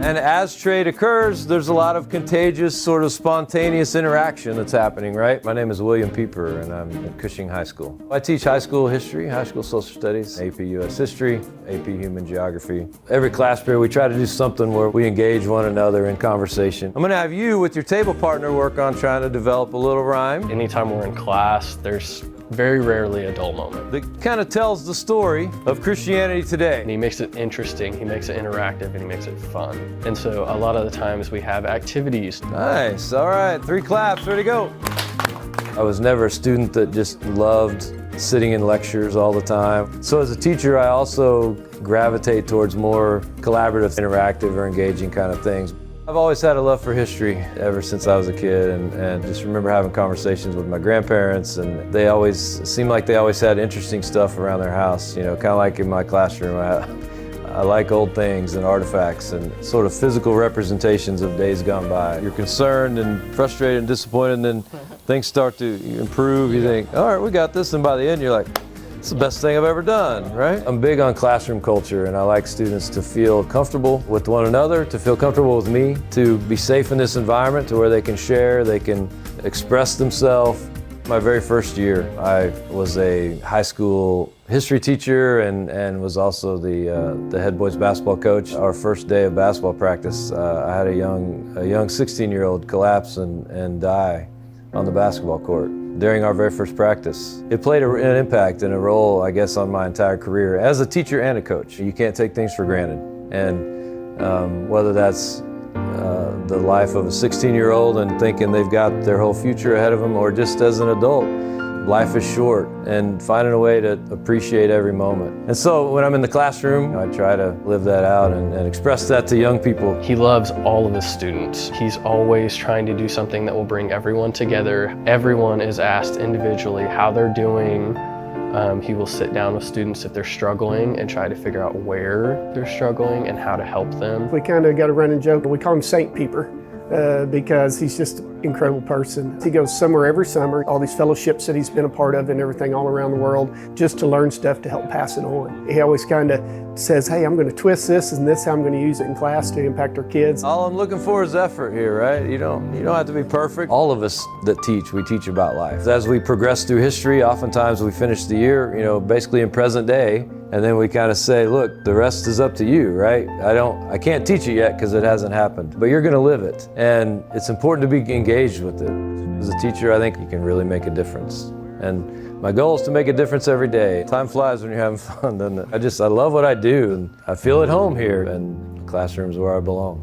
And as trade occurs, there's a lot of contagious, sort of spontaneous interaction that's happening, right? My name is William Pieper, and I'm at Cushing High School. I teach high school history, high school social studies, AP US history, AP human geography. Every class period, we try to do something where we engage one another in conversation. I'm gonna have you with your table partner work on trying to develop a little rhyme. Anytime we're in class, there's very rarely a dull moment. That kind of tells the story of Christianity today. And he makes it interesting, he makes it interactive, and he makes it fun. And so a lot of the times we have activities. Nice, all right, 3 claps, ready to go. I was never a student that just loved sitting in lectures all the time. So as a teacher, I also gravitate towards more collaborative, interactive, or engaging kind of things. I've always had a love for history ever since I was a kid, and just remember having conversations with my grandparents, and they always seemed like they always had interesting stuff around their house, you know, kind of like in my classroom. I like old things and artifacts and sort of physical representations of days gone by. You're concerned and frustrated and disappointed, and then things start to improve. You think, all right, we got this, and by the end you're like, it's the best thing I've ever done, right? I'm big on classroom culture, and I like students to feel comfortable with one another, to feel comfortable with me, to be safe in this environment to where they can share, they can express themselves. My very first year, I was a high school history teacher and was also the head boys basketball coach. Our first day of basketball practice, I had a young 16-year-old collapse and die on the basketball court during our very first practice. It played an impact and a role, I guess, on my entire career as a teacher and a coach. You can't take things for granted. And whether that's the life of a 16-year-old and thinking they've got their whole future ahead of them, or just as an adult, life is short, and finding a way to appreciate every moment. And so when I'm in the classroom, I try to live that out and express that to young people. He loves all of his students. He's always trying to do something that will bring everyone together. Everyone is asked individually how they're doing. He will sit down with students if they're struggling and try to figure out where they're struggling and how to help them. We kind of got a running joke. We call him Saint Pieper because he's just an incredible person. He goes somewhere every summer, all these fellowships that he's been a part of and everything all around the world, just to learn stuff to help pass it on. He always kind of says, hey, I'm going to twist this, and this is how I'm going to use it in class to impact our kids. All I'm looking for is effort here, right? You don't have to be perfect. All of us that teach, we teach about life. As we progress through history, oftentimes we finish the year, basically in present day, and then we kind of say, look, the rest is up to you, right? I can't teach it yet because it hasn't happened, but you're going to live it. And it's important to be engaged with it. As a teacher, I think you can really make a difference. And my goal is to make a difference every day. Time flies when you're having fun, doesn't it? I love what I do, and I feel at home here, and the classroom's where I belong.